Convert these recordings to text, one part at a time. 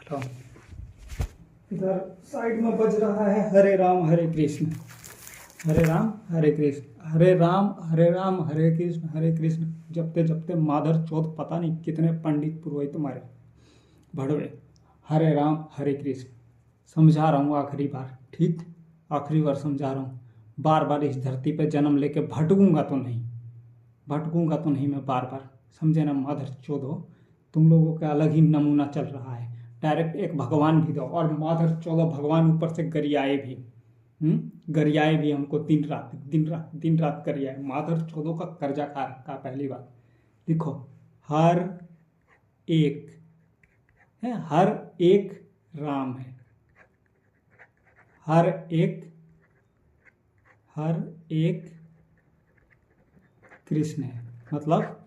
तो इधर साइड में बज रहा है हरे राम हरे कृष्ण, हरे राम हरे कृष्ण, हरे राम हरे राम हरे कृष्ण जपते जपते माधर चौथ पता नहीं कितने पंडित पुरोहित तुम्हारे भड़वे। हरे राम हरे कृष्ण समझा रहा हूँ आखिरी बार, ठीक आखिरी बार समझा रहा हूँ। बार बार इस धरती पे जन्म लेके भटकूंगा तो नहीं मैं बार बार, समझे ना। माधर चौधो तुम लोगों का अलग ही नमूना चल रहा है। डायरेक्ट एक भगवान भी दो, और माधर चौदह भगवान ऊपर से गरियाए भी, गरियाए भी हमको दिन रात गरियाए। माधर चौदह का कर्जा खा रखा। पहली बात लिखो, हर एक राम है, हर एक कृष्ण है। मतलब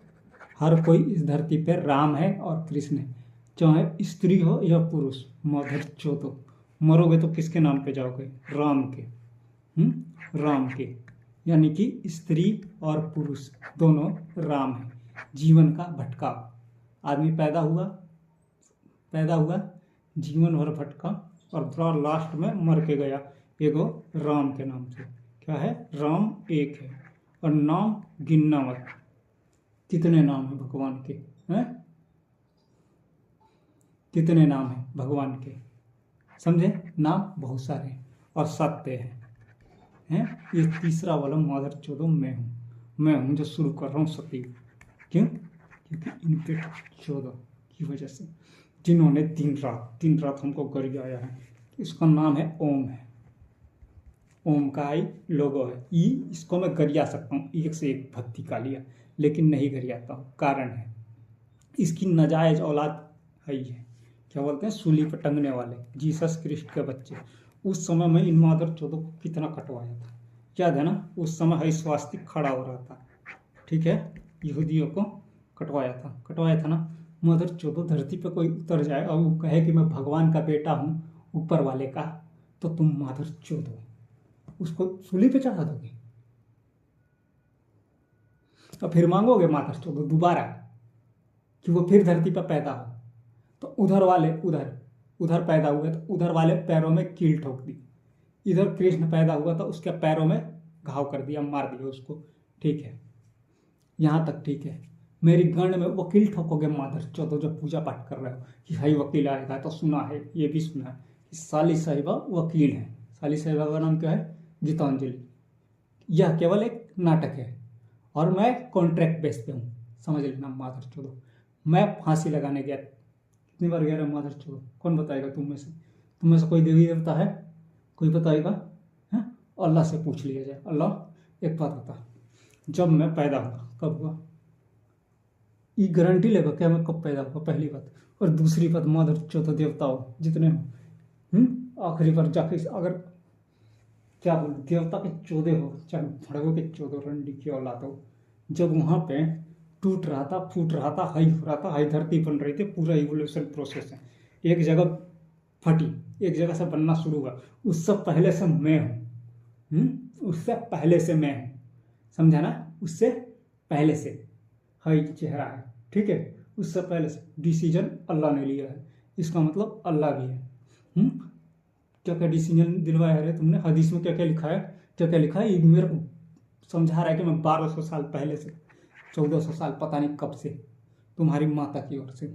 हर कोई इस धरती पर राम है और कृष्ण है, चाहे स्त्री हो या पुरुष। मधर चौदो मरोगे तो किसके नाम पे जाओगे? राम के। राम के, यानी कि स्त्री और पुरुष दोनों राम है। जीवन का भटकाव, आदमी पैदा हुआ जीवन भर भटका और पूरा लास्ट में मर के गया एगो राम के नाम से। क्या है? राम एक है। और नाम गिनना मत, कितने नाम है भगवान के, हैं? कितने नाम है भगवान के, समझे? नाम बहुत सारे हैं और सत्य हैं। ये तीसरा वाला माधर चौदह मैं हूँ जो शुरू कर रहा हूँ सत्य। क्यों? क्योंकि इनके चौदह की वजह से, जिन्होंने दिन रात हमको गरियाया है। इसका नाम है ओम है। ओम का आई लोगो है। इसको मैं गरिया सकता हूँ, एक से एक भक्ति का लिया, लेकिन नहीं गरियाता हूँ। कारण है इसकी नाजायज औलाद है ही है। क्या बोलते हैं? सूली पर टंगने वाले जीसस क्रिस्ट के बच्चे। उस समय में इन माधर चौदह को कितना कटवाया था, याद है ना? उस समय है स्वास्तिक खड़ा हो रहा था, ठीक है? यहूदियों को कटवाया था ना। माधर चौदह धरती पे कोई उतर जाए और वो कहे कि मैं भगवान का बेटा हूँ, ऊपर वाले का, तो तुम माधर चौदह उसको सूली पे चढ़ा दोगे और फिर मांगोगे माधर चौदह दोबारा कि वो फिर धरती पर पैदा हो। तो उधर वाले उधर पैदा हुए तो उधर वाले पैरों में कील ठोक दी। इधर कृष्ण पैदा हुआ तो उसके पैरों में घाव कर दिया, मार दिया उसको, ठीक है? यहाँ तक ठीक है। मेरी गण में वकील ठोकोगे माधर चौदह जो पूजा पाठ कर रहे हो कि भाई वकील आएगा, तो सुना है, ये भी सुना है कि साली साहिबा वकील है। साली साहिबा का नाम क्या है? गीतांजलि। यह केवल एक नाटक है और मैं कॉन्ट्रैक्ट बेस पे हूँ, समझ लेना। माधर चौदह मैं फांसी लगाने गया, कितनी बार गया माधर चौदह? कौन बताएगा? तुम में से कोई देवी देवता है? कोई बताएगा? है? अल्लाह से पूछ लिया जाए। अल्लाह एक बात बता, जब मैं पैदा हुआ, कब हुआ? ये गारंटी लेगा क्या मैं कब पैदा हुआ? पहली बात। और दूसरी बात, माधर चौदह देवता हो जितने हो, आखिरी बार जाके अगर क्या बोल, देवता के 14 हो, चाहे भड़कों के 14 रंडी की औलाद हो, जब वहां पे टूट रहा था, फूट रहा था, हाई हो रहा था, हाई धरती बन रही थी, पूरा इवोल्यूशन प्रोसेस है। एक जगह फटी, एक जगह से बनना शुरू हुआ, उससे पहले से मैं हूँ, उससे पहले से मैं हूँ, समझा ना? उससे पहले से हाई चेहरा है, ठीक है? उससे पहले से डिसीजन अल्लाह ने लिया है। इसका मतलब अल्लाह भी है। क्या क्या डिसीजन दिलवाया है तुमने? हदीस में क्या क्या लिखा है? क्या लिखा है? ये मेरे को समझा रहा है कि मैं 1200 साल पहले से, 1400 साल पता नहीं कब से, तुम्हारी माता की ओर से,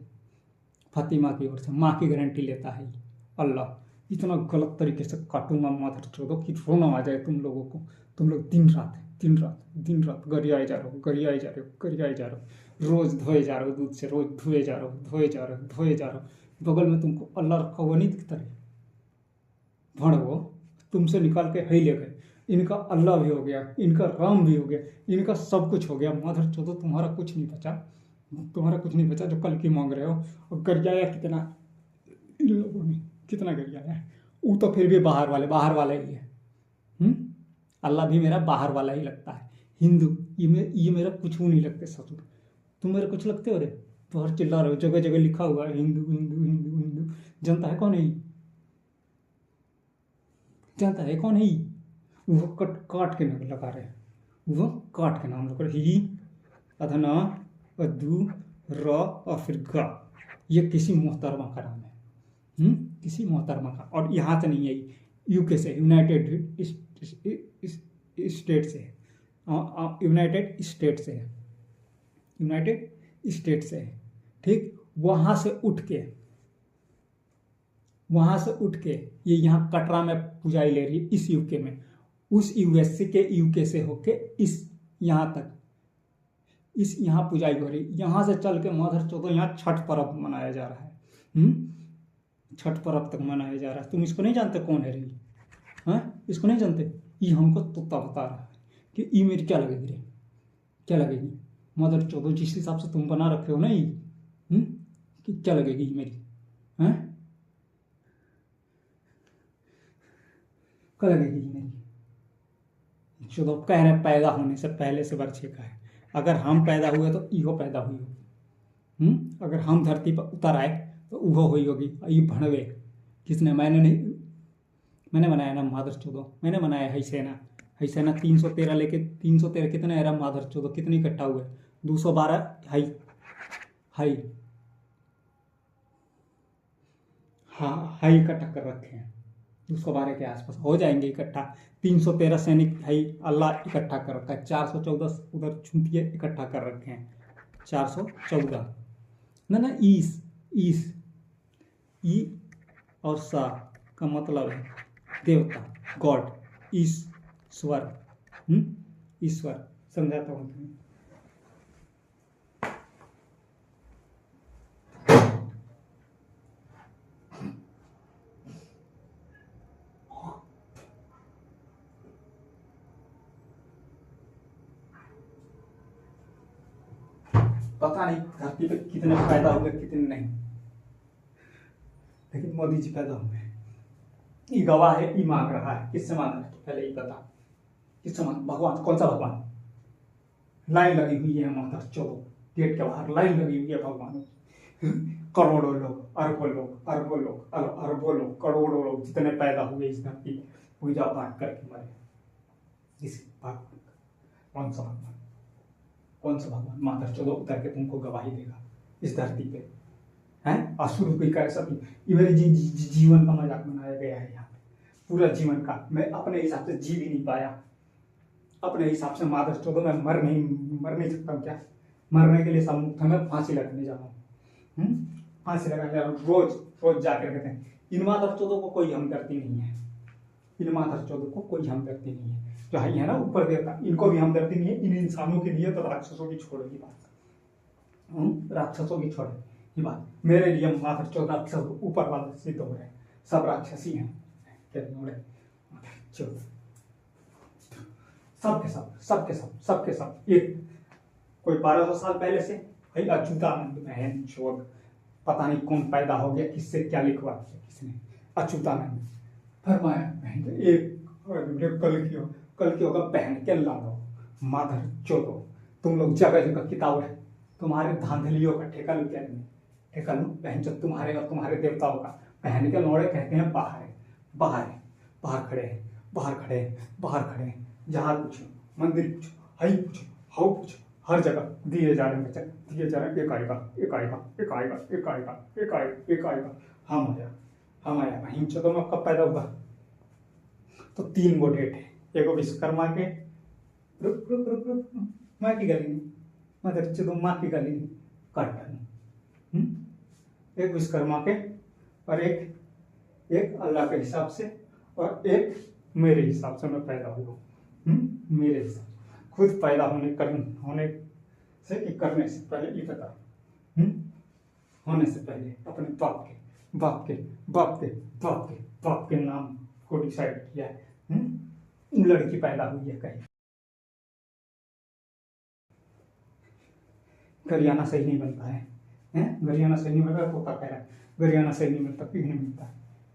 फातिमा की ओर से, माँ की गारंटी लेता है अल्लाह। इतना गलत तरीके से काटूंगा माधर चौदह कि रोना आ जाए तुम लोगों को। तुम लोग दिन रात गरियाए जा रहे हो, रोज धोए जा रहे हो दूध से, रोज धोए जा रहे हो। बगल में तुमको अल्लाह रखा हुआ नहीं दिखता है? भड़ो तुमसे निकाल के ही ले गए। इनका अल्लाह भी हो गया, इनका राम भी हो गया, इनका सब कुछ हो गया। माधर चौदह तुम्हारा कुछ नहीं बचा जो कल की मांग रहे हो। और गरियाया कितना इन लोगों ने, कितना गरियाया है। वो तो फिर भी बाहर वाला ही है। अल्लाह भी मेरा बाहर वाला ही लगता है। हिंदू ये मेरा कुछ नहीं लगते ससुर। तुम मेरे कुछ लगते हो रे? तो हर चिल्ला रहे हो, जगह जगह लिखा हुआ है हिंदू हिंदू हिंदू हिंदू। जनता है कौन है? जानता है कौन है? वो काट के नाम लगा रहे हैं, वो काट के नाम लगा रहे। ही अधना अदू र और फिर गा, ये किसी मोहतरमा का नाम है। किसी मोहतरमा का, और यहाँ से नहीं है, यूके से, यूनाइटेड स्टेट से है, यूनाइटेड स्टेट से है, यूनाइटेड स्टेट से है, ठीक। वहां से उठ के ये यहाँ कटरा में पुजाई ले रही है, इस यूके में, उस यूएसए के यूके से होके इस यहाँ तक, इस यहाँ पुजाई हो रही, यहाँ से चल के मदर चौदह यहाँ छठ पर्व मनाया जा रहा है। छठ पर्व तक मनाया जा रहा है। तुम इसको नहीं जानते कौन है रही? हाँ, इसको नहीं जानते? ये हमको तोता बता रहा है कि ये मेरी क्या लगेगी रे, क्या लगेगी मदर चौदह, जिस हिसाब से तुम बना रखे हो ना ये, कि क्या लगेगी ये मेरी? हाँ, क्या लगेगी ये मेरी? चौदह कह रहे पैदा होने से पहले से वर्षे का है। अगर हम पैदा हुए तो इहो पैदा हुई होगी। अगर हम धरती पर उतर आए तो उहो हुई होगी। ये भणवे किसने? मैंने नहीं, मैंने बनाया ना मादर चौदह, मैंने बनाया है सेना। 313 लेके 313 कितने है मादर चौदह, कितने इकट्ठा हुए? 212 हाई हाई, हाँ हाई इकट्ठा कर रखे हैं। 212 के आसपास हो जाएंगे इकट्ठा। 313 सैनिक हाई अल्लाह इकट्ठा कर रखा है। 414 उधर छुंटिए इकट्ठा कर रखे हैं। 414 ना ईस ईस ई और सा का मतलब है देवता, गॉड, ईश्वर। ईश्वर समझाता हूँ तुम्हें। पता नहीं धरती पे कितने पैदा हुए कितने नहीं, लेकिन मोदी जी पैदा हुए। ये गवाह है, ये मांग रहा है। किससे मांग रहा है पहले ये बता, किससे मांग? भगवान, कौन सा भगवान? लाइन लगी हुई है माता चौदह गेट के बाहर, लाइन लगी हुई है भगवान। करोड़ों लोग, अरबों लोग, अरबों लोग, अरबों लोग, करोड़ों लोग जितने पैदा हुए इस धरती पूजा पाठ करके मरे। इस भगवान कौन सा भगवान? कौन सा भगवान माता चौदह उतर के तुमको गवाही देगा इस धरती पे? हैं असुर कोई कर सकती? ये मेरे जीवन का मजाक बनाया गया है यहाँ पे, पूरा जीवन का। मैं अपने हिसाब से जी भी नहीं पाया, अपने हिसाब से मादर चौदह में मर नहीं सकता। क्या मरने के लिए सम्मुख था? मैं फांसी लगाने जा रहा हूँ। फांसी लगाने जा रहा हूँ, रोज जाकर कहते हैं इन मादर चौदह को कोई हमदर्दी नहीं है, इन मादर चौदह को कोई हमदर्दी नहीं है। जो है ना ऊपर देवता, इनको भी हमदर्दी नहीं है। इन इंसानों के लिए तो राक्षसों की छोड़ो की बात, राक्षसों की छोड़ो ये बात। मेरे लिए मात्र 14 राक्षस ऊपर वाले सिद्ध हो रहे, सब राक्षसी हैं। सबके सब एक कोई 1200 साल पहले से भाई अच्युतानंद बहन चोद, पता नहीं कौन पैदा हो गया, किससे क्या लिखवा दिया किसने, अच्युतानंद फरमाया बहन एक कल की होगा बहन के लालो माधर चोदो। तुम लोग जगह जगह किताब है, तुम्हारे धांधलियों का ठेका लू क्या नहीं? ठेका लू बहन चो तुम्हारे और तुम्हारे देवताओं का। बहन के लौड़े कहते हैं बाहर खड़े हैं, जहाज पूछो, मंदिर पूछो, हाई पूछो, हाउ पूछो, हर जगह दिए जा रहे हैं, एक आएगा। हम आया बहन चो। मैं कब पैदा हुआ? तो 3 गो डेट है। एगो विश्वकर्मा के, रुक माँ की गली नहीं, मदर चो माँ की गली नहीं काटन, एक विश्वकर्मा के, और एक अल्लाह के हिसाब से, और एक मेरे हिसाब से मैं पैदा हुआ। मेरे हिसाब खुद पैदा होने से कि करने से पहले ये पता, होने से पहले अपने बाप के नाम को डिसाइड किया है। लड़की पैदा हुई है कहीं। गरियाना सही नहीं बनता है, गरियाना सही नहीं बनता, पोता कह रहा है गरियाना सही नहीं बनता, क्यों नहीं बनता?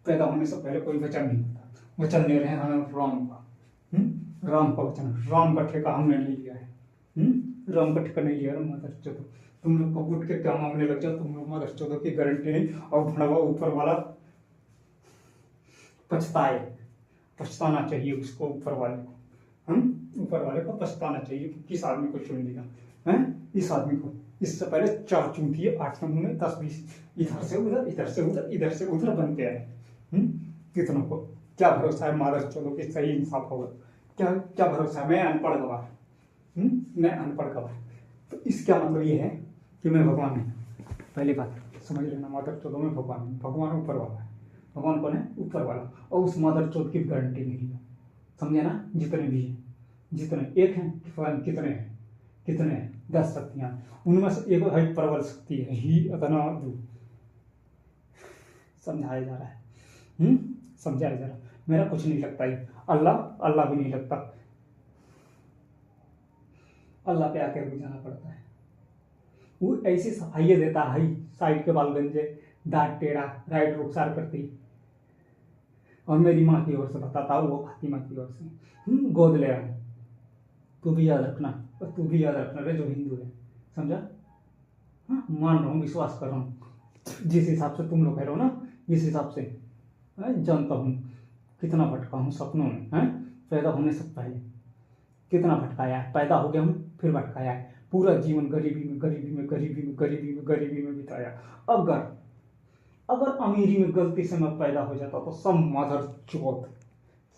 पैदा होने से पहले कोई वचन नहीं होता। वचन ले रहे हैं हमें राम का वचन, राम का ठेका हमने नहीं लिया है। राम का ठेका नहीं लिया है मदर चौदह। तुम लोग को उठ के क्या मांगने लग जाओ, तुम लोग मदर चौदह की गारंटी नहीं। और भड़वा ऊपर वाला पछताना चाहिए उसको, ऊपर वाले को पछताना चाहिए कि किस आदमी को चुन लिया है, इस आदमी को इससे पहले 4 चूंटिए 8 नमूने 10-20 इधर से उधर इधर से उधर इधर से उधर बनते हैं। कितनों को क्या भरोसा है मादर चोदों कि सही इंसाफ होगा? क्या क्या भरोसा है? मैं अनपढ़ गवाह, मैं अनपढ़ गवाह। तो इसका मतलब ये है कि मैं भगवान नहीं। पहली बात समझ लेना, मादर चोदों में भगवान नहीं, भगवान ऊपर वाला है। भगवान कौन है? ऊपर वाला। और उस मादर चोद की गारंटी नहीं है, समझे ना? जितने भी हैं, जितने एक हैं, कितने हैं? कितने हैं? 10 शक्तियां, उनमें से एक है प्रबल शक्ति है ही अतना दू। समझाया जा रहा है, समझाया जा रहा है। मेरा कुछ नहीं लगता ही, अल्लाह अल्लाह भी नहीं लगता। अल्लाह पे आकर बुझाना पड़ता है। वो ऐसी सफाई देता है, साइड के बाल गंजे, दांत टेढ़ा, राइट रुखसार करती, और मेरी माँ की ओर से बताता हूँ, वो फातिमा की ओर से गोद ले रहा हूँ। तू भी याद रखना, और तू भी याद रखना रे जो हिंदू है, समझा? हाँ, मान रहा हूँ, विश्वास कर रहा हूँ, जिस हिसाब से तुम लोग कह रहे हो ना, इस हिसाब से जानता हूँ कितना भटका हूँ सपनों में, है पैदा होने से पहले कितना भटकाया है। पैदा हो गया हूँ फिर भटकाया है, पूरा जीवन गरीबी में गरीबी में गरीबी में गरीबी में गरीबी में बिताया। अगर अगर अमीरी में गलती से मैं पैदा हो जाता तो सब मदर चौथ,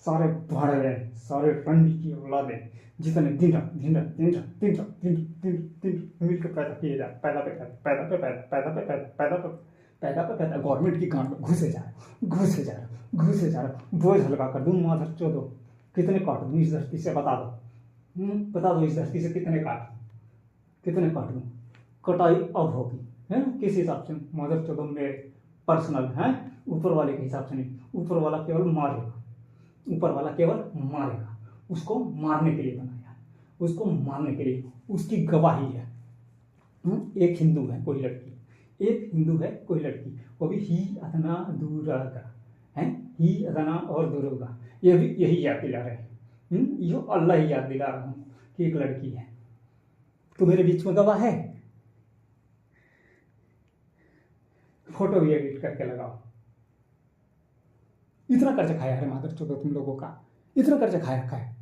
सारे भाड़े, सारे टंडी की औलादे, जितने दिन रात दिन रात दिन रात दिन रात दिन दिन मिल के पैदा किए जाए, पैदा पे पैदा, पैदा पे पैदा, पैदा पे पैदा, पैदा पे पैदा पे पैदा, गवर्नमेंट की गांड में घुसे जा रहा, घुसे जा रहा, घुसे जा रहा। बोझ हल्का कर दूँ मदर चौदो, कितने काट दूँ इस धरती से? बता दो, बता दो, इस धरती से कितने काट दूँ? कटाई अब होगी, है ना? किस हिसाब से? मदर चौदो मेरे पर्सनल है, ऊपर वाले के हिसाब से नहीं। ऊपर वाला केवल मारेगा, ऊपर वाला केवल मारेगा, उसको मारने के लिए बनाया, उसको मारने के लिए, उसकी गवाही है। एक हिंदू है कोई लड़की, एक हिंदू है कोई लड़की, वो भी ही अदना दुर्गा है, ही अदना और दुर्गा, ये भी यही याद दिला रहे हैं। यो अल्लाह ही याद दिला रहा हूँ कि एक लड़की है। तो मेरे बीच में गवाह है, फोटो भी एडिट करके लगाओ। इतना कर्ज खाया है मादर चौदह तुम लोगों का, इतना कर्ज खाया रखा है।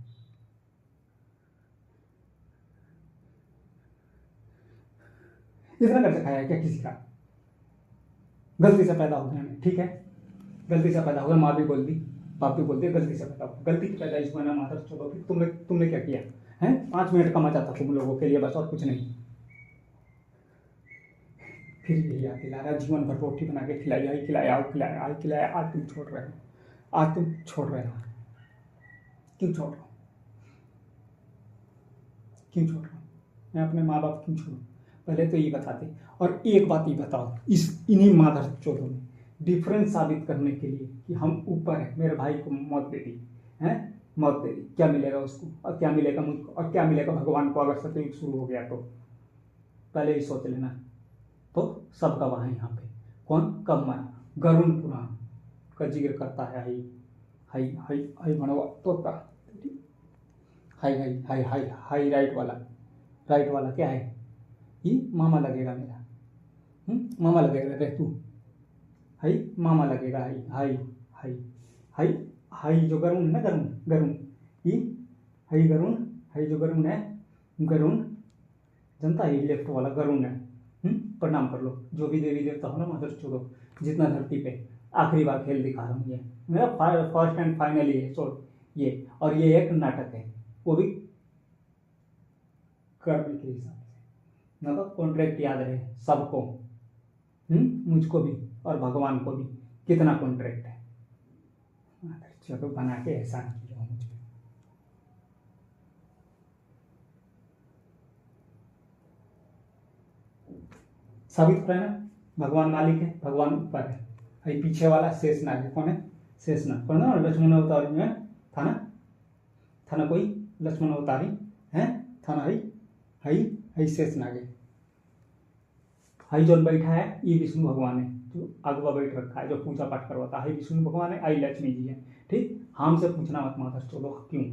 इतना कर्ज खाया है क्या किसी का? गलती से पैदा हो गया मैं, ठीक है, गलती से पैदा हो गया, माँ भी बोल दी, बाप भी बोल दिया, गलती से पैदा हो, गलती की पैदाइश हुआ ना मादर चौदह। तुमने क्या किया है? 5 मिनट का मजा था तुम लोगों के लिए बस, और कुछ नहीं। फिर यही याद दिला रहा, जीवन भर रोटी बना के खिलाई, आई खिलाया, आज खिलाया, आज खिलाया, आज तुम छोड़ रहे हो, आज तुम छोड़ रहे हो। क्यों छोड़ रहा हूँ? क्यों छोड़ रहा हूँ? मैं अपने माँ बाप क्यों छोड़ूँ? पहले तो ये बताते। और एक बात ये बताओ, इन्हीं मादर चौदह ने डिफरेंस साबित करने के लिए कि हम ऊपर है, मेरे भाई को मौत दे दी है, मौत दे दी, क्या मिलेगा उसको, और क्या मिलेगा मुझको, और क्या मिलेगा भगवान को अगर सतयुग शुरू हो गया तो? पहले ही सोच लेना। तो सब गवाह है यहाँ पे, कौन कब मरा? गरुण पुराण का जिक्र करता है, हाई हाई हाई हाई मनवा तोता, high high high high high, right वाला क्या है? ये मामा लगेगा मेरा, मामा लगेगा रे तू, हाई मामा लगेगा, high high high high high, जो गरुण है ना, गरुण गरुण, ये हाई गरुण, हाई जो गरुण है, गरुण जनता ही लेफ्ट वाला गरुण है। प्रणाम कर लो जो भी देवी देवता हो ना मदर चौदह, जितना धरती पे। आखिरी बार खेल दिखा रहा हूँ, ये मेरा फर्स्ट एंड फाइनल ये ये, और ये एक नाटक है, वो भी कर्म के हिसाब से, मतलब कॉन्ट्रैक्ट याद रहे सबको, मुझको भी और भगवान को भी, कितना कॉन्ट्रैक्ट है। चलो बना के एहसान किया मुझ पे। साबित हो रहा है ना, भगवान मालिक है, भगवान ऊपर है। अभी पीछे वाला शेषनाग है, कौन है? शेषनाग, कौन ना लक्ष्मण अवतारी में था ना कोई लक्ष्मण अवतारी है, था ना? हई हई शेषनाग है। हई जो बैठा है ये विष्णु भगवान है, जो अगवा बैठ रखा है, जो पूजा पाठ करवाता है, विष्णु भगवान है, आई लक्ष्मी जी है। ठीक, हमसे पूछना मत माता चलो क्यों,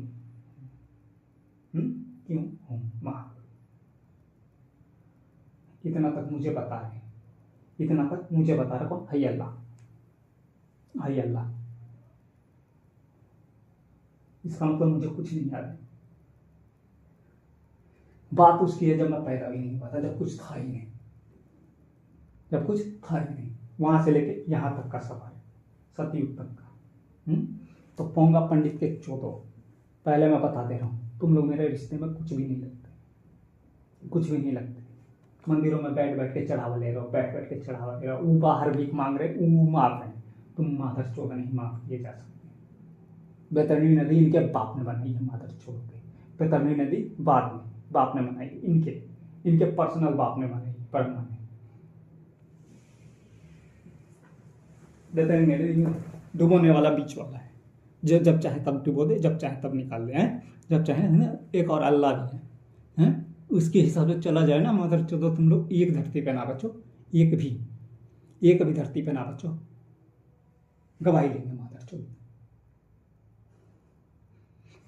क्यों हूँ माँ? इतना तक मुझे बता रहे, इतना तक मुझे बता रहे कौन? हई अल्लाह, हई अल्लाह। इसका मतलब मुझे कुछ नहीं याद है। बात उसकी है जब मैं पैदा भी नहीं हुआ था, जब कुछ था ही नहीं, जब कुछ था ही नहीं। वहां से लेके यहाँ तक का सफर है, सतयुग तक का। तो पोंगा पंडित के चोदो, पहले मैं बता दे रहा हूँ, तुम लोग मेरे रिश्ते में कुछ भी नहीं लगते, कुछ भी नहीं लगते। मंदिरों में बैठ बैठ के चढ़ावा ले रहे हो, बैठ बैठ के चढ़ावा ले रहे हो, ऊ बाहर भीख मांग रहे, ऊ माफ है, तुम माधर चोद नहीं माफ किए जा सकते। बैतरणी नदी इनके बाप ने बनाई है, माधर चोद के। बैतरणी नदी बाद में बाप ने बनाई, इनके पर्सनल बाप ने बनाई, परमा ने। बैतरणी नदी डुबोने वाला बीच वाला है, जब चाहे तब डुबो दे, जब चाहे तब निकाल दे, हैं जब चाहे, है ना। एक और अल्लाह भी है, हैं उसके हिसाब से चला जाए ना माधर चोदो, तुम लोग एक धरती पे ना बचो, एक भी धरती पे ना बचो, गवाही लेंगे माधर चोदो।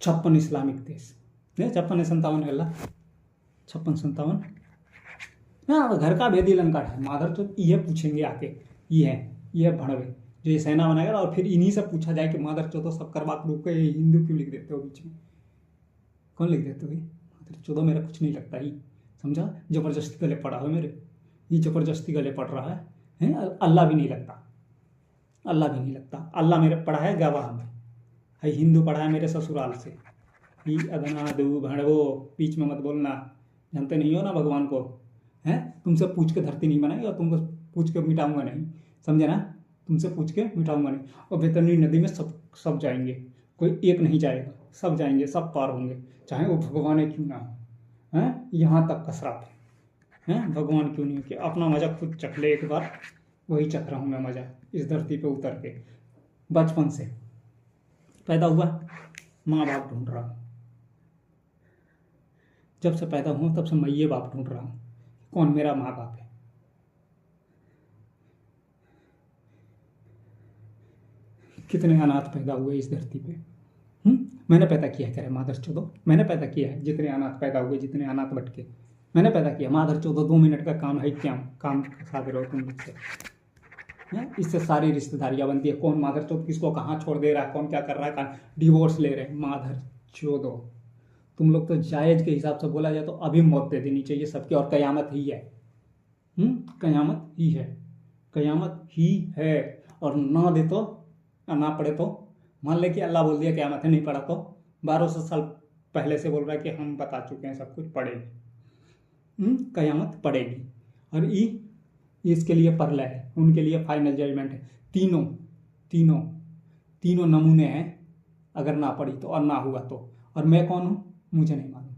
56 इस्लामिक देश, 56 57 56 57 ना, घर का भेदी लंका है माधर चोद। ये पूछेंगे आके, ये भड़वे जो ये सेना बनाएगा, और फिर इन्हीं से पूछा जाए कि माधर चोदो सब करवा के हिंदू क्यों लिख देते हो बीच में, कौन लिख देते हो? माधर चोदो मेरा कुछ नहीं लगता ही, समझा। जबरदस्ती गले पड़ा है मेरे, ये जबरदस्ती गले पड़ रहा है। अल्लाह भी नहीं लगता, अल्लाह भी नहीं लगता। अल्लाह मेरे पढ़ा है गवाह में, है हिंदू पढ़ा है मेरे ससुराल से। ही अदना दू भड़वो, बीच में मत बोलना, जानते नहीं हो ना भगवान को, हैं। तुमसे पूछ के धरती नहीं बनाई, और तुमको पूछ के मिटाऊंगा नहीं, समझे ना, तुमसे पूछ के मिटाऊंगा नहीं। और बैतरणी नदी में सब जाएंगे, कोई एक नहीं जाएगा, सब जाएंगे, सब पार होंगे, चाहे वो भगवान क्यों ना हो, हैं। यहाँ तक का श्राप है, भगवान क्यों नहीं हो, कि अपना मजा खुद चख ले एक बार, वही चख रहा हूँ मैं मजा इस धरती पे उतर के। बचपन से पैदा हुआ, माँ बाप ढूंढ रहा हूँ, जब से पैदा हुआ तब से मैं ये बाप ढूंढ रहा हूँ, कौन मेरा माँ बाप है। कितने अनाथ पैदा हुए इस धरती पे, मैंने पैदा किया है, कह रहे माधर चोदो, मैंने पैदा किया है। जितने अनाथ पैदा हुए, जितने अनाथ भटके, मैंने पैदा किया। माधर चोदो 2 मिनट का काम है, क्या काम साधे रहो तुम लोग से, इससे सारी रिश्तेदारियां बनती है। कौन माधर चोद किसको कहाँ छोड़ दे रहा है, कौन क्या कर रहा है, कहाँ डिवोर्स ले रहे हैं, माधर चोदो। तुम लोग तो जायज के हिसाब से बोला जाए तो अभी मौत दे देनी चाहिए सबकी, और कयामत ही है, कयामत ही है, कयामत ही है। और ना दे तो, ना पड़े तो, मान ले कि अल्लाह बोल दिया कयामत है, नहीं पड़ा तो 1200 साल पहले से बोल रहा है कि हम बता चुके हैं सब कुछ पड़ेगी, कयामत पड़ेगी। और इसके लिए परलय है, उनके लिए फाइनल जजमेंट है। तीनों नमूने हैं, अगर ना पड़ी तो और ना हुआ तो। और मैं कौन हूं, मुझे नहीं मालूम,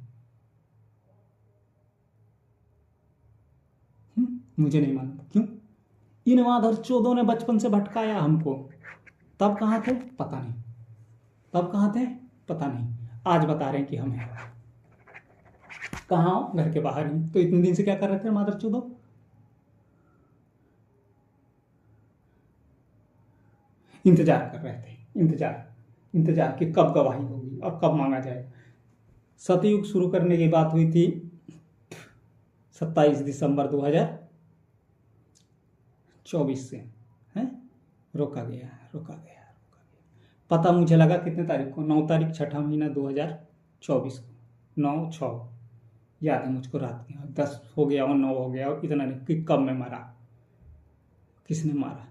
मुझे नहीं मालूम। क्यों? इन माधर चोदों ने बचपन से भटकाया हमको। तब कहाँ थे पता नहीं, तब कहाँ थे पता नहीं, आज बता रहे हैं कि हम हैं। कहाँ हो? घर के बाहर ही। तो इतने दिन से क्या कर रहे थे माधर चोदो? इंतजार कर रहे थे, इंतजार कि कब गवाही होगी और कब मांगा जाएगा। सतयुग शुरू करने की बात हुई थी 27 दिसंबर 2024 से, है रोका गया। पता मुझे लगा कितने तारीख को, 9 तारीख 6ठा महीना 2024 को, 9/6 याद है मुझको, रात के 10 हो गया और 9 हो गया, और इतना नहीं कि कब मैं मरा, किसने मारा।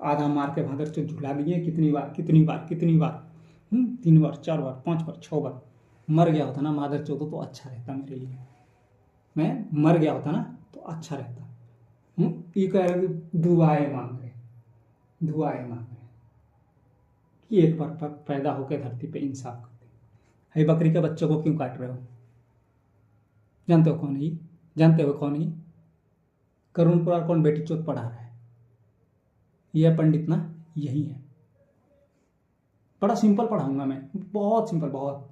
आधा मार के भादर चोद झुला दिए, कितनी बार 3 बार 4 बार 5 बार 6 बार। मर गया होता ना माधर चोदो तो अच्छा रहता मेरे लिए, मैं मर गया होता ना तो अच्छा रहता। ये कह रहे दुआएं मांग रहे कि एक बार पैदा होकर धरती पे इंसाफ करते। है बकरी के बच्चों को क्यों काट रहे हो? जानते हो कौन है? करुण पुराण कौन बेटी चोद पढ़ा रहा है? यह पंडित ना, यही है। बड़ा सिंपल पढ़ाऊंगा मैं, बहुत सिंपल, बहुत।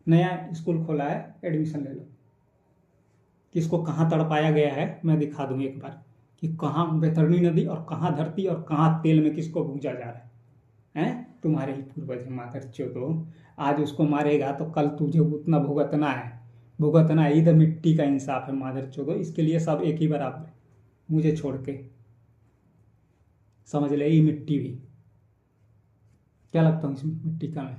नया स्कूल खोला है, एडमिशन ले लो। किसको कहाँ तड़पाया गया है मैं दिखा दूंगी एक बार, कि कहाँ बैतरणी नदी और कहाँ धरती और कहाँ तेल में किसको भूजा जा रहा है। तुम्हारे ही पूर्वज माधर चोदो, आज उसको मारेगा तो कल तुझे उतना भुगतना है। ये तो मिट्टी का इंसाफ है माधर चोदो, इसके लिए सब एक ही बराबर है, मुझे छोड़ के, समझ ले। ये मिट्टी भी क्या लगता हूँ इसमें, मिट्टी का मैं,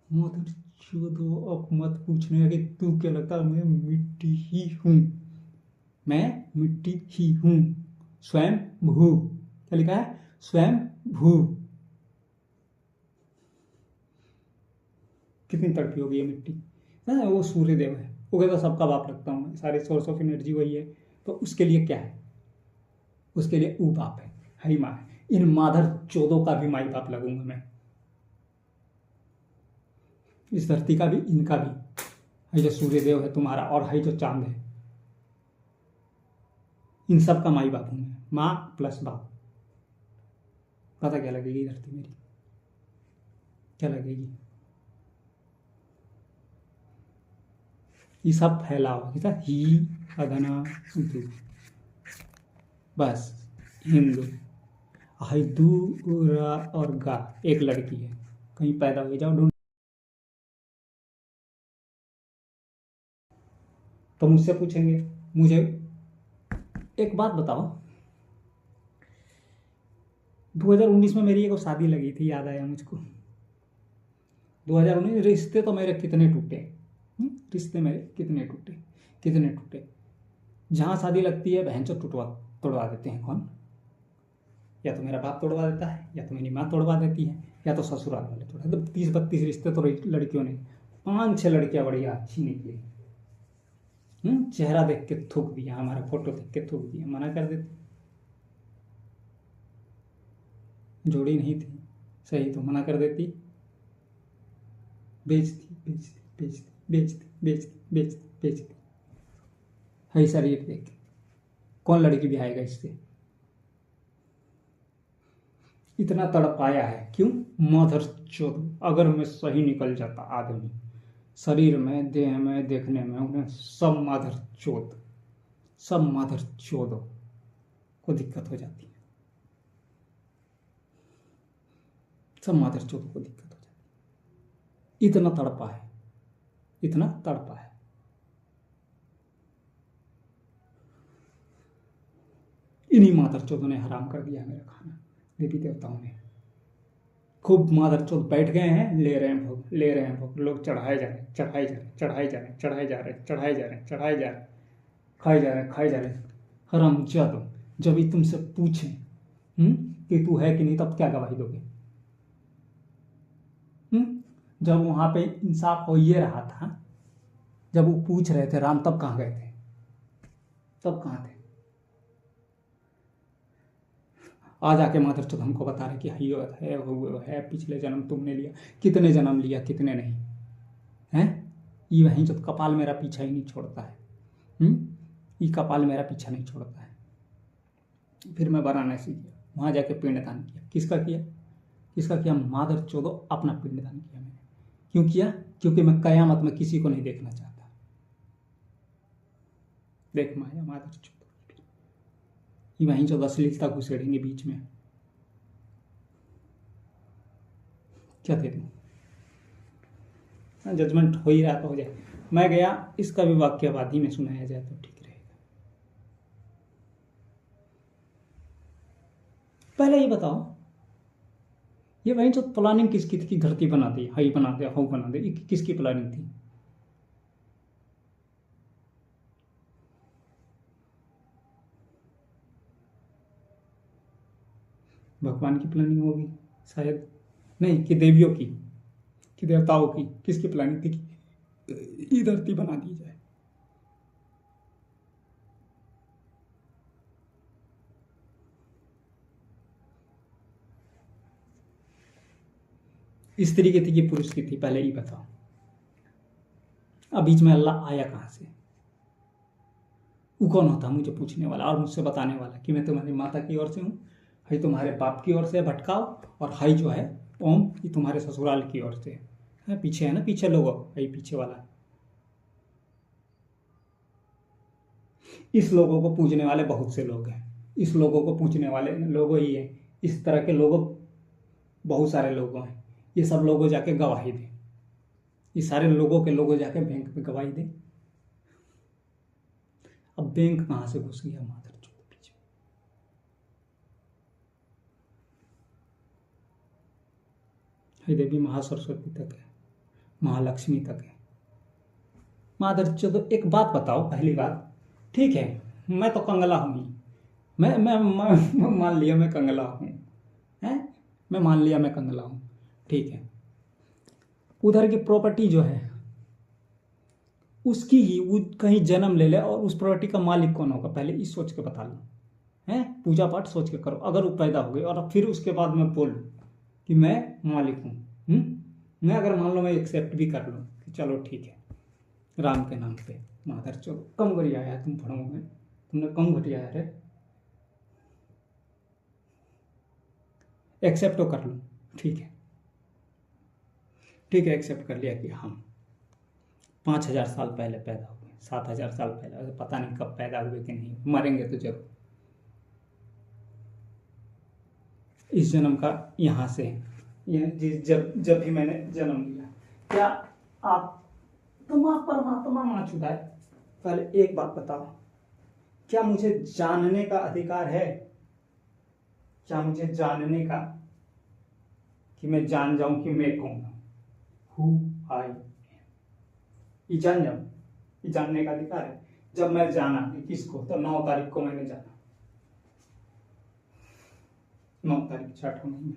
माधर चोदो, अब मत पूछने कि तू क्या लगता है, मैं मिट्टी ही हूँ, मैं मिट्टी ही हूँ। स्वयं भू, क्या लिखा है, स्वयं भू। कितनी तड़पी होगी ये मिट्टी। हाँ, वो सूर्य देव है, वो कहता सबका बाप लगता हूँ मैं, सारे सोर्स ऑफ एनर्जी वही है। तो उसके लिए क्या है, उसके लिए ऊ बाप है, हई माँ है। इन माधर चौदों का भी माई बाप लगूंगा मैं, इस धरती का भी, इनका भी। हई जो सूर्य देव है तुम्हारा, और हई जो चांद है, इन सब का माई बाप हूं मैं, माँ प्लस बाप। पता क्या लगेगी धरती मेरी, क्या लगेगी। ये सब फैलाओ, जैसा ही अधना दू, बस हिंदू। हाई दू रा और गा, एक लड़की है, कहीं पैदा हुई, जाओ ढूंढ। तो मुझसे पूछेंगे, मुझे एक बात बताओ, 2019 में मेरी एक शादी लगी थी, याद आया मुझको। 2019, रिश्ते तो मेरे कितने टूटे, रिश्ते मेरे कितने टूटे, कितने टूटे। जहाँ शादी लगती है बहन चो टूटवा तोड़वा देते हैं। कौन, या तो मेरा बाप तोड़वा देता है, या तो मेरी माँ तोड़वा देती है, या तो ससुराल वाले तोड़वा। तो 30-32 रिश्ते तो लड़कियों ने, 5-6 लड़कियां बढ़िया अच्छी निकली। चेहरा देख के थूक दिया, हमारा फोटो देख के थूक दिया, मना कर देते। जोड़ी नहीं थी सही तो मना कर देती, बेचती बेचती बेचती बेचती बेचती बेचती बेचती। है शरीर देख, कौन लड़की भी आएगा इससे। इतना तड़पाया है क्यों, मदर चोद। अगर मैं सही निकल जाता आदमी, शरीर में, देह में, देखने में, उन्हें सब माधर चोद, सब माधर चोदो को दिक्कत हो जाती है, सब माधर चोदो को दिक्कत हो जाती है। इतना तड़पा है, इतना तड़पा है। इन्हीं माधर चोदों ने हराम कर दिया मेरा खाना, देवी देवताओं ने। खूब माधर चोद बैठ गए हैं, ले रहे हैं भोग, ले रहे हैं भोग। लोग चढ़ाए जा रहे हैं, चढ़ाए जा रहे हैं, चढ़ाए जा रहे हैं, चढ़ाए जा रहे हैं, चढ़ाए जा रहे हैं, चढ़ाए जा रहे हैं, खाए जा रहे हैं, खाए जा रहे हैं। हराम जादो, जब ये तुमसे पूछे कि तू है कि नहीं, तब क्या गवाही दोगे। जब वहां पे इंसाफ हो ये रहा था, जब वो पूछ रहे थे राम, तब कहाँ गए थे, तब कहाँ थे। आज आके माधर चौथ हमको बता रहे कि है वो है, पिछले जन्म तुमने लिया, कितने जन्म लिया, कितने नहीं हैं। ये वहीं जो कपाल मेरा पीछा ही नहीं छोड़ता है, ये कपाल मेरा पीछा नहीं छोड़ता है। फिर मैं वाराणसी गया, वहां जाके पिंडदान किया। किसका किया, किसका किया, माधर चौदो अपना पिंडदान किया मैंने। क्यों किया, क्योंकि मैं कयामत में किसी को नहीं देखना चाहता। देख माया माधर चौदो, ये वहीं जो अश्लीलता घुसेड़ेंगे बीच में। क्या दे दूं, जजमेंट हो ही रहा तो हो जाए। मैं गया, इसका भी वाक्यवादी में सुनाया जाए तो ठीक रहेगा। पहले ये बताओ, ये वही जो प्लानिंग किसकी थी कि धरती बना दी, हाई बना दे, हाउ बना दे, किसकी प्लानिंग थी। भगवान की प्लानिंग होगी शायद, नहीं कि देवियों की, कि देवताओं की, किसकी प्लानिंग थी कि ये धरती बना दी जाए। स्त्री की थी कि पुरुष की थी, पहले ही बताओ। अब बीच में अल्लाह आया कहां से, वो कौन होता मुझे पूछने वाला और मुझसे बताने वाला कि मैं तुम्हारी माता की ओर से हूँ, हाई तुम्हारे बाप की ओर से भटकाओ, और हाई जो है ओम, ये तुम्हारे ससुराल की ओर से है। पीछे है ना, पीछे लोगो, हाई पीछे वाला। इस लोगों को पूजने वाले बहुत से लोग हैं, इस लोगों को पूजने वाले लोगों ही हैं, इस तरह के लोगों बहुत सारे लोगों हैं। ये सब लोगों जाके गवाही दें, ये सारे लोगों के लोगों जाके बैंक में गवाही दें। अब बैंक कहां से घुस गया माधर चौथ बीच में। हे देवी महासरस्वती तक है, महालक्ष्मी तक है। माधर चलो एक बात बताओ, पहली बात, ठीक है मैं तो कंगला हूँ ही, मैं मान लिया मैं कंगला हूँ, हैं, मैं मान लिया मैं कंगला हूँ, ठीक है। उधर की प्रॉपर्टी जो है उसकी ही वो कहीं जन्म ले ले और उस प्रॉपर्टी का मालिक कौन होगा, पहले इस सोच के बता लो, हैं, पूजा पाठ सोच के करो। अगर वो पैदा हो गई और फिर उसके बाद मैं बोलूँ कि मैं मालिक हूँ, मैं अगर मान लो मैं एक्सेप्ट भी कर लूँ कि चलो ठीक है राम के नाम पे, माधर चलो कम घटिया है तुम पढ़ोगे, तुमने कम घटिया है, एक्सेप्ट तो कर लो, ठीक है, ठीक है एक्सेप्ट कर लिया कि हम 5,000 साल पहले पैदा हुए, 7,000 साल पहले, पता नहीं कब पैदा हुए कि नहीं, मरेंगे तो जरूर, इस जन्म का यहाँ से जब भी मैंने जन्म लिया, क्या आप तुम आप परमात्मा मान चुका है। पहले एक बात बताओ, क्या मुझे जानने का अधिकार है, क्या मुझे जानने का, कि मैं जान जाऊं कि मैं कौन हूं, हु आई, ये जान जाऊं, ये जानने का अधिकार है। जब मैं जाना किसको, तो 9 तारीख को मैंने जाना, 9 तारीख 6 महीने,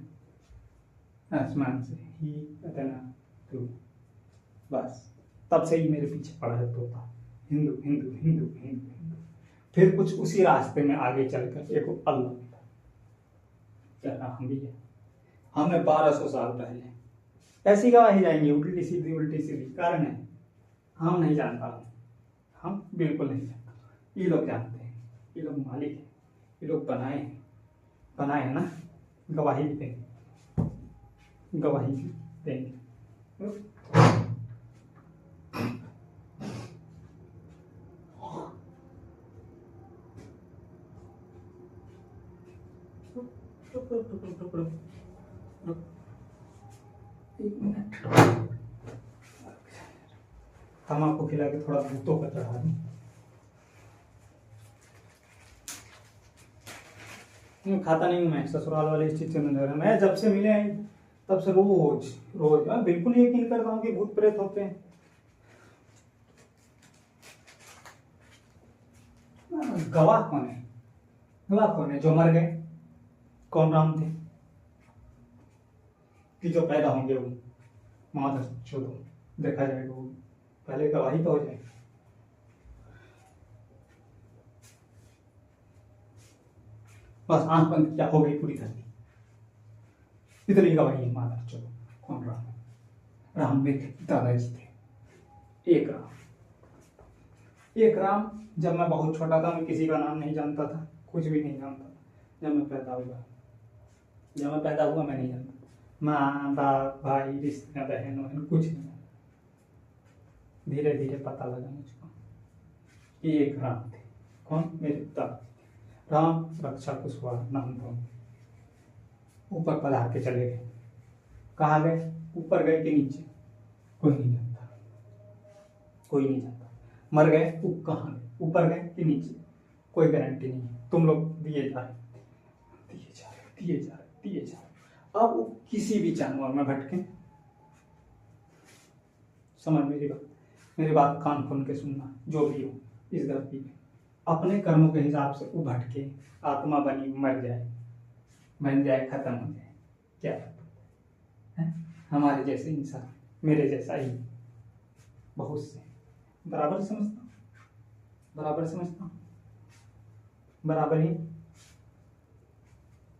आसमान से ही इतना तू, बस तब से ही मेरे पीछे पड़ा है तोता, हिंदू हिंदू हिंदू हिंदू हिंदू। फिर कुछ उसी रास्ते में आगे चलकर एक अल्लाह मिला, क्या हम भी है, हमें 1200 साल पहले ऐसी गवाही जाएंगी, उल्टी सीधी कारण है हम नहीं जानता, हम बिल्कुल नहीं जानता, ये लोग जानते हैं, ये लोग मालिक हैं, ये लोग बनाए हैं ना, गवाही भी देंगे, गवाही भी देंगे। एक मिनट, तम्बाकू खिला के थोड़ा भूतों का चढ़ा दूं। खाता नहीं हूँ मैं, ससुराल वाले इस चीज से मैं जब से मिले हैं तब से रोज रोज मैं बिल्कुल यकीन करता हूँ कि भूत प्रेत होते हैं। गवाह कौन है, गवाह कौन है, जो मर गए, कौन राम थे, कि जो पैदा होंगे वो माधर चलो देखा जाएगा, वो पहले गवाही तो हो जाए। बस आंख बंद किया, हो गई पूरी धरती, इतनी गवाही है माधर चलो कौन राम है, राम मेरे दादाजी थे, एक राम। जब मैं बहुत छोटा था मैं किसी का नाम नहीं जानता था, कुछ भी नहीं जानता था। जब मैं पैदा हुआ मैं नहीं जानता, माँ बाप भाई रिश्ते बहन वहन कुछ नहीं, धीरे धीरे पता लगा मुझको कि एक राम थे, कौन, मेरे पिता राम रक्षा कुशवाहा नाम था। ऊपर पधार के चले गए, कहाँ गए, ऊपर गए कि नीचे, कोई नहीं जानता, कोई नहीं जानता। मर गए वो कहाँ गए, ऊपर गए कि नीचे, कोई गारंटी नहीं है। तुम लोग दिए जा रहे अब वो किसी भी जानवर में भटके, समझ मेरी बात कान खोल के सुनना, जो भी हो इस धरती में अपने कर्मों के हिसाब से वो भटके, आत्मा बनी मर जाए, बन जाए, खत्म हो जाए, क्या है? हमारे जैसे इंसान, मेरे जैसा ही बहुत से, बराबर समझता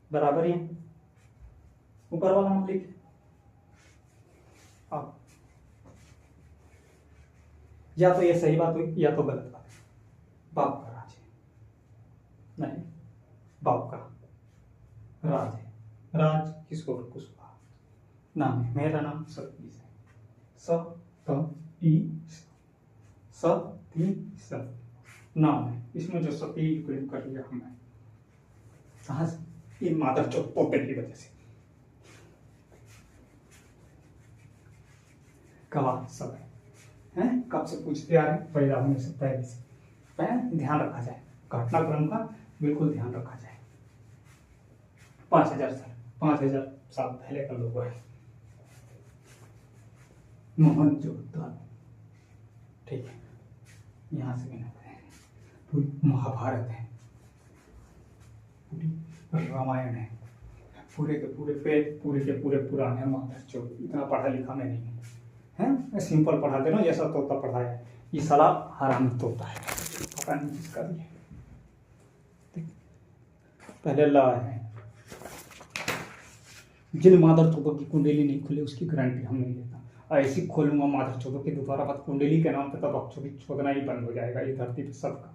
बराबर ही ऊपर वाला मालिक है। अब या तो ये सही बात हुई या तो गलत बात, बाप का राज है, नहीं बाप का राज है, राज किसको, कुशवाहा नाम है, मेरा नाम सतीश है, सतीश नाम है, इसमें जो सती प्रयोग कर लिया हमने, कहाँ से, इन मादर चौथ पोपे की वजह से, गवाह सब है, कब से पूछते आ रहे हैं, पैदा होने से पहले से, ध्यान रखा जाए, घटनाक्रम का बिल्कुल ध्यान रखा जाए। 5,000 साल पहले का लोग है, मोहनजोदड़ो। ठीक है, यहाँ से मैंने पूरी महाभारत है, पूरी रामायण है, पूरे के पूरे पेज, पूरे के पूरे पुराण है। माधर इतना पढ़ा लिखा मैं नहीं हूँ, है सिंपल पढ़ा दे रहा हूँ जैसा तोता पढ़ाया है। ये साला हरामी तोता है, पता नहीं किसका भी है। पहले ला है, जिन मादर चौदह की कुंडली नहीं खुले उसकी गारंटी हम नहीं लेता। ऐसी खोलूंगा मादर चौदह की दोबारा बात कुंडली के नाम पे, तब अक्षोभी छोड़ना ही बंद हो जाएगा ये धरती पे सबका।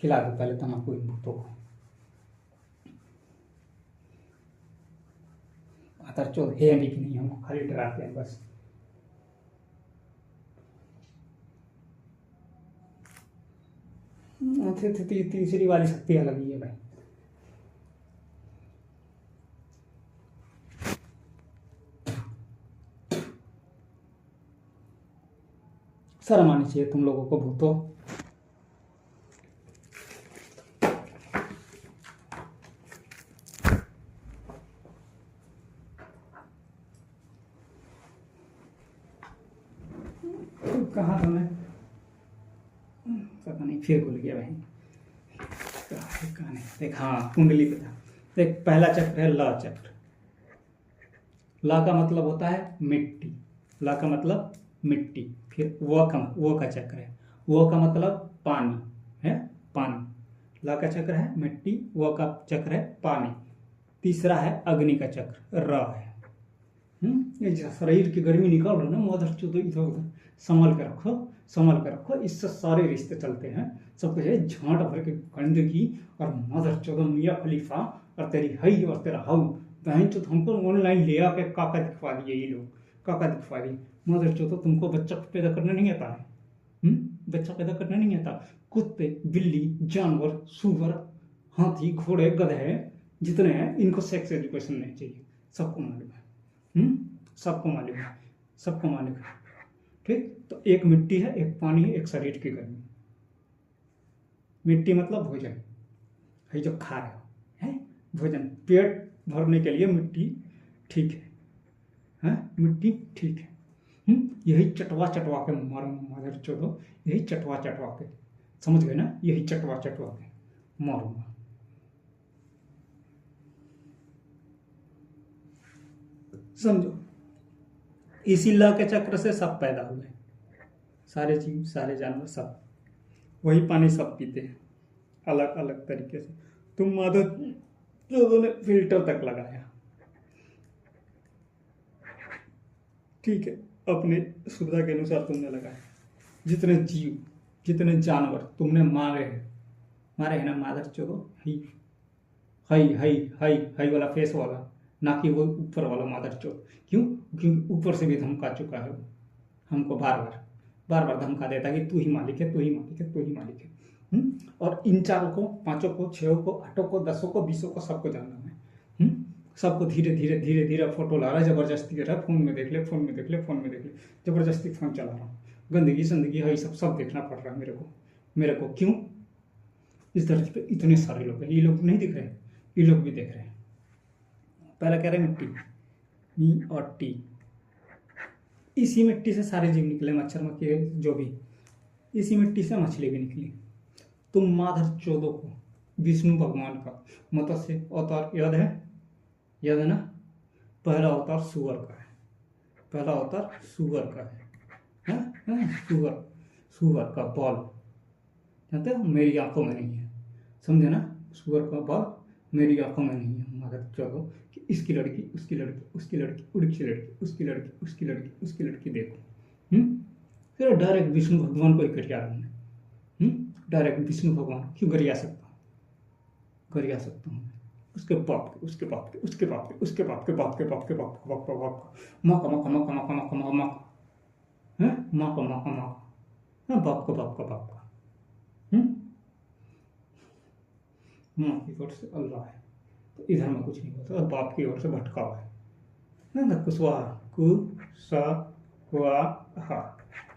खिला दो पहले तम्बाकू इन भूतों को। मादर चौदह है भी कि नहीं, हमको खाली डराते हैं बस। तीसरी वाली शक्ति अलग ही है भाई। शर्म आनी चाहिए तुम लोगों को भूतों। कहाँ था मैं, पता नहीं, फिर भूल गया भाई। कहाँ नहीं देख, हाँ कुंडली पे था। देख पहला चक्र है ला चक्र। ला का मतलब होता है मिट्टी, ला का मतलब मिट्टी। फिर वो का चक्र है, वो का मतलब पानी है, पानी। ला का चक्र है मिट्टी, वो का चक्र है पानी। तीसरा है अग्नि का चक्र, र है। ये शरीर की गर्मी निकाल रहा ना मदर चौदह, इधर उधर संभाल के रखो, संभाल के रखो। इससे सारे रिश्ते चलते हैं। सब कुछ है झांट भर के गंदगी और मदर चौदह मियाँ खलीफा और तेरी हई और तेरा हाउ बहन चौथ हमको ऑनलाइन ले आके काका दिखवा दिए ये लोग, काका दिखवा दिए। मदर चौदह तुमको बच्चा पैदा करना नहीं आता है, बच्चा पैदा करना नहीं आता। कुत्ते, बिल्ली, जानवर, सुअर, हाथी, घोड़े, गधे जितने हैं इनको सेक्स एजुकेशन नहीं चाहिए, सबको मालूम है। सबको मालूम है, सबको मालूम है। ठीक, तो एक मिट्टी है, एक पानी है, एक शरीर की गर्मी। मिट्टी मतलब भोजन है जो खा रहे हो, है भोजन, पेट भरने के लिए मिट्टी ठीक है, मिट्टी ठीक है। यही चटवा चटवा के मारो मदर चौदह, यही चटवा चटवा के, समझ गए ना, यही चटवा चटवा के मारूंगा। समझो, इसी ला के चक्र से सब पैदा हुए, सारे जीव, सारे जानवर, सब वही पानी सब पीते हैं अलग अलग तरीके से। तुम माधव चौदह ने फिल्टर तक लगाया, ठीक है, अपने सुविधा के अनुसार तुमने लगाया। जितने जीव, जितने जानवर तुमने मारे हैं ना माधव चौदह, हई वाला फेस वाला, ना कि वो ऊपर वाला मादर चौथ। क्यों? क्योंकि ऊपर से भी धमका चुका है, हमको बार बार धमका देता है कि तू ही मालिक है, तू ही मालिक है, तू ही मालिक है। और इन चारों को, पांचों को, छह को, आठों को, 10 को, 20 को, सबको जानना है। सबको धीरे धीरे फोटो ला रहा है, जबरदस्ती कर रहा है, फोन में देख ले, फोन में देख ले, फोन में देख ले, जबरदस्ती फोन चला रहा हूँ। गंदगी संदगी है, सब देखना पड़ रहा है मेरे को। क्यों? इस धरती पे इतने सारे लोग हैं, ये लोग नहीं दिख रहे, ये लोग भी देख रहे हैं। पहला कह रहे मिट्टी, मी और टी, इसी मिट्टी से सारे जीव निकले, मच्छर मक्खी जो भी, इसी मिट्टी से मछली भी निकली। तुम माधर चौदह को विष्णु भगवान का मत्स्य अवतार याद है ना? पहला अवतार सुअर का है, पहला अवतार सुअर का है, सुअर का बाल जानते हो, मेरी आंखों में नहीं है, समझे ना? सुअर का बाल मेरी आंखों में नहीं है। माधर चौदह कि इसकी लड़की, उसकी लड़की, उसकी लड़की, उड़की लड़की, उसकी लड़की, उसकी लड़की, उसकी लड़की देखो। फिर डायरेक्ट विष्णु भगवान को ही गरिया रहा हूँ। डायरेक्ट विष्णु भगवान क्यों गरिया सकता हूँ? गरिया सकता हूँ उसके बाप के, उसके बाप के, उसके बाप के, उसके बाप के, बाप के बाप के, बाप का, बाप का, बाप का, माँ का, माँ का, माँ का, माँ का, माँ का, माँ का, माँ का, माँ का, माँ का, माँ का, बाप का, बाप का, बाप का। माँ की ओर से अल्लाह है, तो इधर में कुछ नहीं होता, और बाप की ओर से भटकाव है ना। कुशवाहा, कुशवाहा,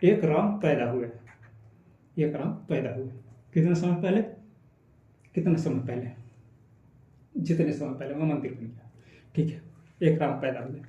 एक राम पैदा हुए, एक राम पैदा हुए। कितने समय पहले? कितने समय पहले? जितने समय पहले वो मंदिर बन गया, ठीक है, एक राम पैदा हुए।